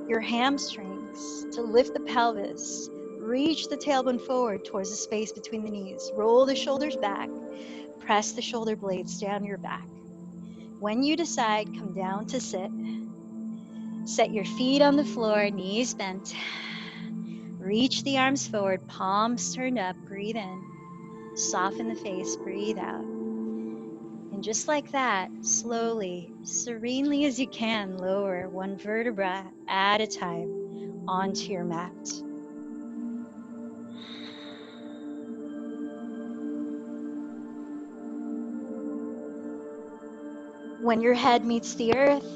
your hamstrings to lift the pelvis. Reach the tailbone forward towards the space between the knees. Roll the shoulders back. Press the shoulder blades down your back. When you decide, come down to sit. Set your feet on the floor, knees bent. Reach the arms forward, palms turned up. Breathe in. Soften the face, breathe out. And just like that, slowly, serenely as you can, lower one vertebra at a time onto your mat. When your head meets the earth,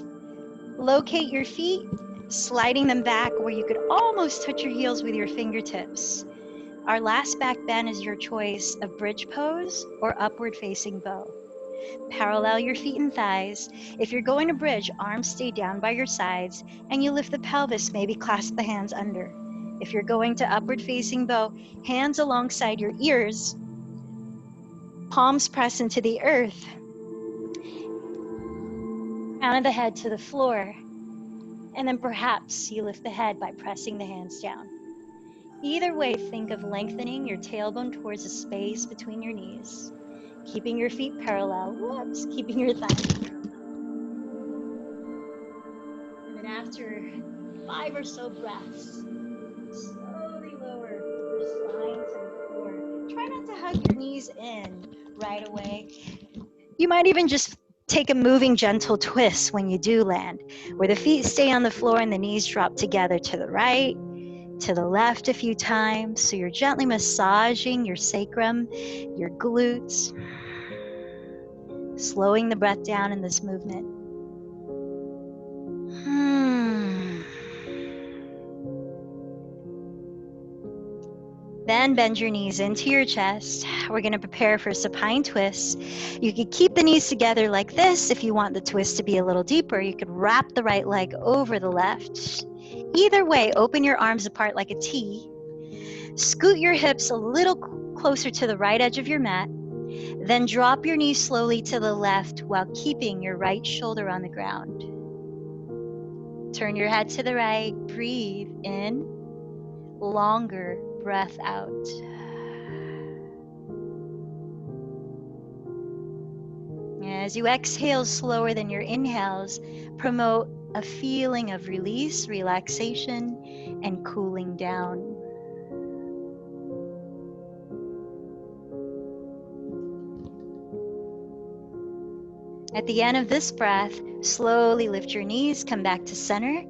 locate your feet, sliding them back where you could almost touch your heels with your fingertips. Our last back bend is your choice of bridge pose or upward facing bow. Parallel your feet and thighs. If you're going to bridge, arms stay down by your sides and you lift the pelvis, maybe clasp the hands under. If you're going to upward facing bow, hands alongside your ears, palms press into the earth, crown of the head to the floor, and then perhaps you lift the head by pressing the hands down. Either way, think of lengthening your tailbone towards the space between your knees, keeping your feet parallel, keeping your thighs parallel. And then after 5 or so breaths, slowly lower your spine to the floor. Try not to hug your knees in right away. You might even just take a moving, gentle twist when you do land, where the feet stay on the floor and the knees drop together to the right, to the left a few times. So you're gently massaging your sacrum, your glutes, slowing the breath down in this movement. Then bend your knees into your chest. We're going to prepare for supine twists. You could keep the knees together like this. If you want the twist to be a little deeper, you could wrap the right leg over the left. Either way, open your arms apart like a T. Scoot your hips a little closer to the right edge of your mat. Then drop your knees slowly to the left while keeping your right shoulder on the ground. Turn your head to the right. Breathe in. longer breath out. As you exhale slower than your inhales, promote a feeling of release, relaxation, and cooling down. At the end of this breath, slowly lift your knees, come back to center.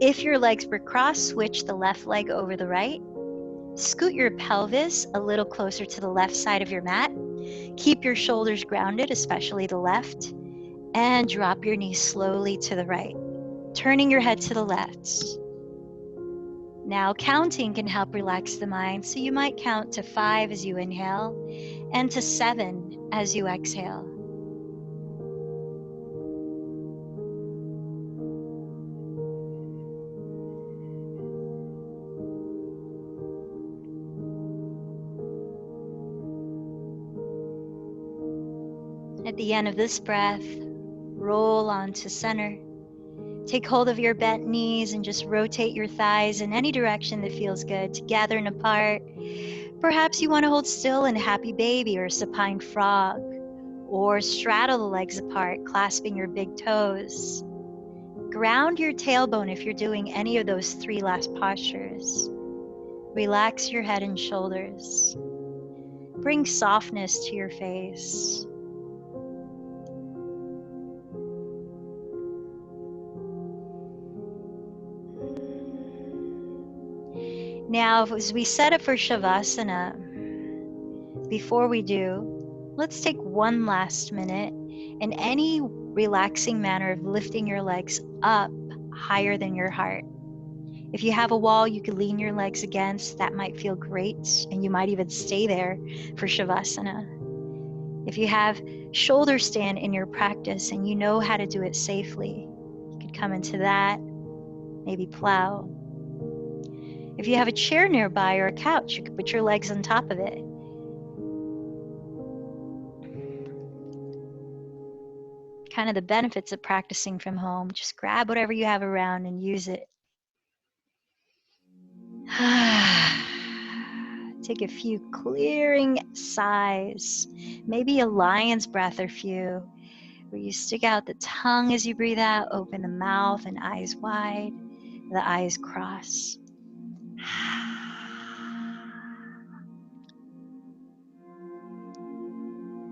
If your legs were crossed, switch the left leg over the right. Scoot your pelvis a little closer to the left side of your mat. Keep your shoulders grounded, especially the left, and drop your knees slowly to the right, turning your head to the left. Now, counting can help relax the mind, so you might count to 5 as you inhale and to 7 as you exhale. At the end of this breath, roll on to center. Take hold of your bent knees and just rotate your thighs in any direction that feels good, together and apart. Perhaps you want to hold still in a happy baby or supine frog, or straddle the legs apart, clasping your big toes. Ground your tailbone if you're doing any of those 3 last postures. Relax your head and shoulders. Bring softness to your face. Now, as we set up for Shavasana, before we do, let's take one last minute in any relaxing manner of lifting your legs up higher than your heart. If you have a wall you could lean your legs against, that might feel great, and you might even stay there for Shavasana. If you have shoulder stand in your practice and you know how to do it safely, you could come into that, maybe plow. If you have a chair nearby or a couch, you could put your legs on top of it. Kind of the benefits of practicing from home. Just grab whatever you have around and use it. Take a few clearing sighs, maybe a lion's breath or few, where you stick out the tongue as you breathe out, open the mouth and eyes wide, the eyes cross.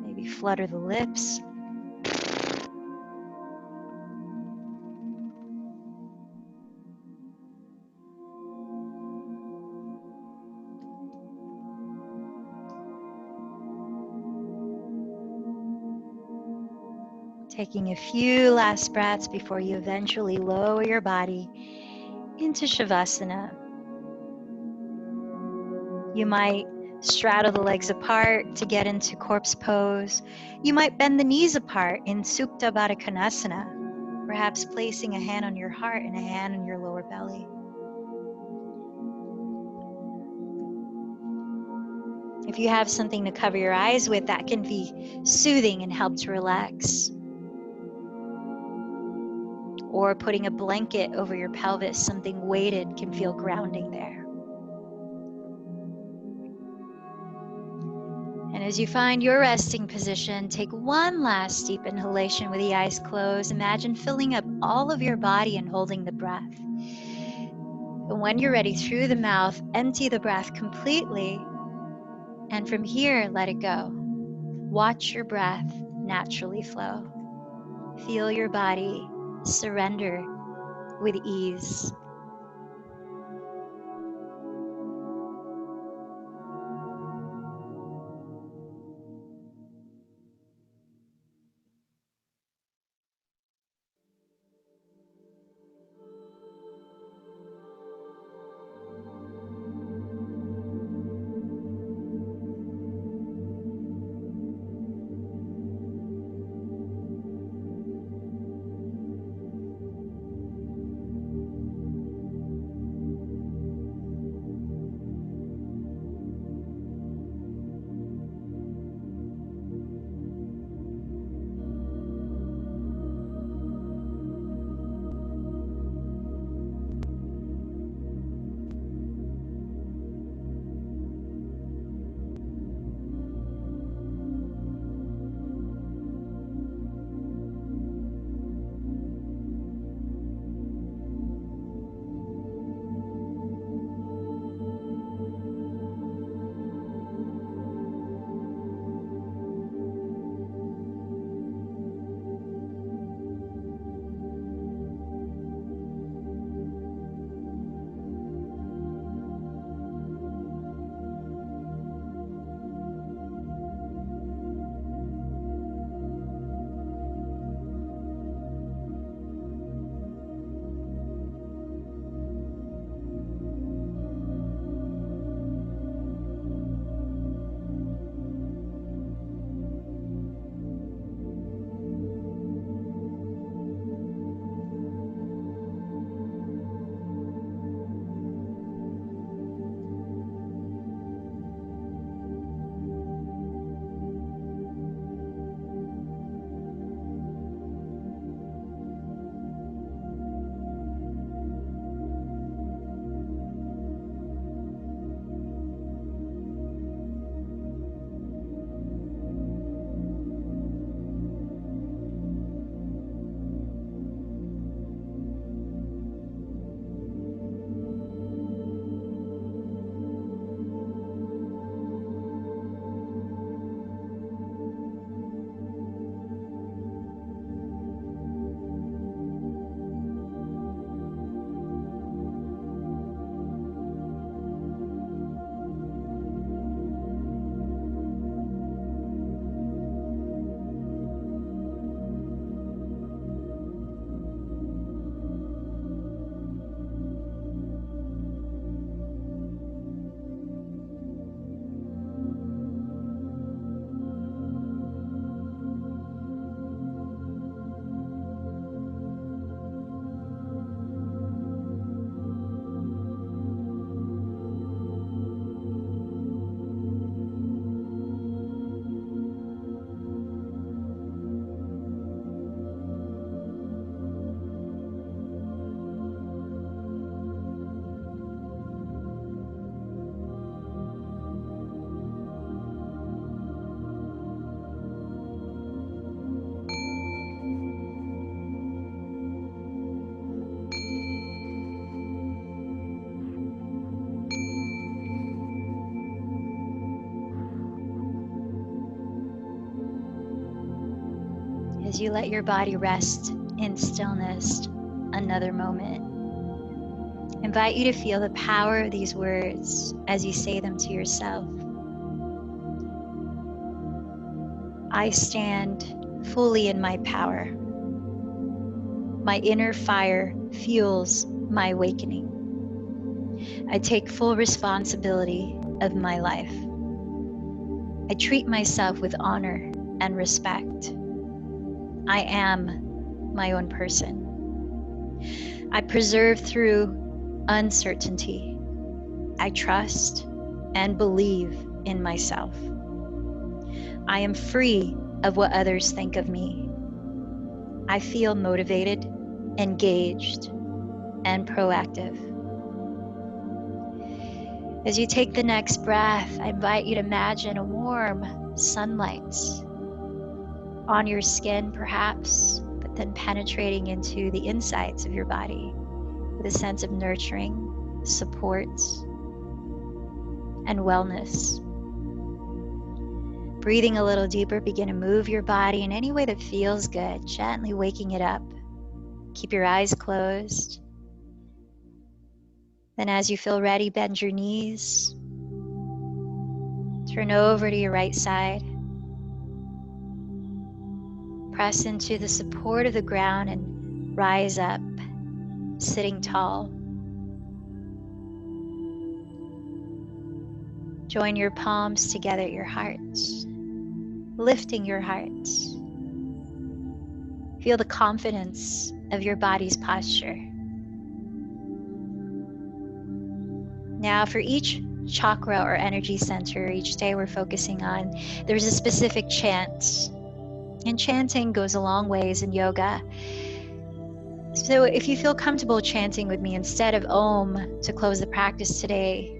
Maybe flutter the lips. Taking a few last breaths before you eventually lower your body into Shavasana. You might straddle the legs apart to get into corpse pose. You might bend the knees apart in Supta Baddha Konasana, perhaps placing a hand on your heart and a hand on your lower belly. If you have something to cover your eyes with, that can be soothing and help to relax. Or putting a blanket over your pelvis, something weighted can feel grounding there. And as you find your resting position, take one last deep inhalation with the eyes closed. Imagine filling up all of your body and holding the breath. And when you're ready, through the mouth, empty the breath completely. And from here, let it go. Watch your breath naturally flow. Feel your body surrender with ease. as you let your body rest in stillness another moment. I invite you to feel the power of these words as you say them to yourself. I stand fully in my power. My inner fire fuels my awakening. I take full responsibility of my life. I treat myself with honor and respect. I am my own person. I persevere through uncertainty. I trust and believe in myself. I am free of what others think of me. I feel motivated, engaged, and proactive. As you take the next breath, I invite you to imagine a warm sunlight on your skin, perhaps, but then penetrating into the insides of your body with a sense of nurturing, support, and wellness. Breathing a little deeper, begin to move your body in any way that feels good, gently waking it up. Keep your eyes closed. Then as you feel ready, bend your knees. Turn over to your right side. Press into the support of the ground and rise up, sitting tall. Join your palms together at your heart, lifting your heart. Feel the confidence of your body's posture. Now for each chakra or energy center each day we're focusing on, there's a specific chant. And chanting goes a long ways in yoga. So if you feel comfortable chanting with me instead of Om to close the practice today,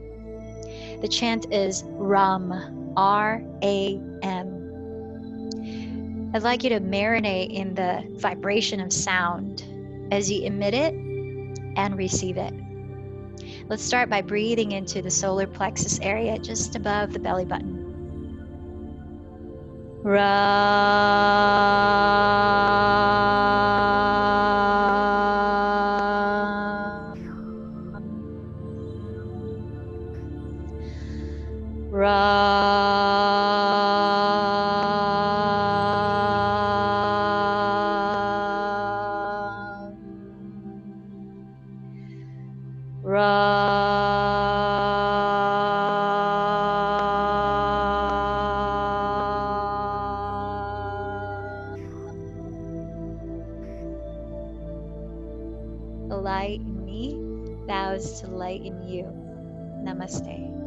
the chant is Ram, R-A-M. I'd like you to marinate in the vibration of sound as you emit it and receive it. Let's start by breathing into the solar plexus area just above the belly button. The light in me bows to the light in you. Namaste.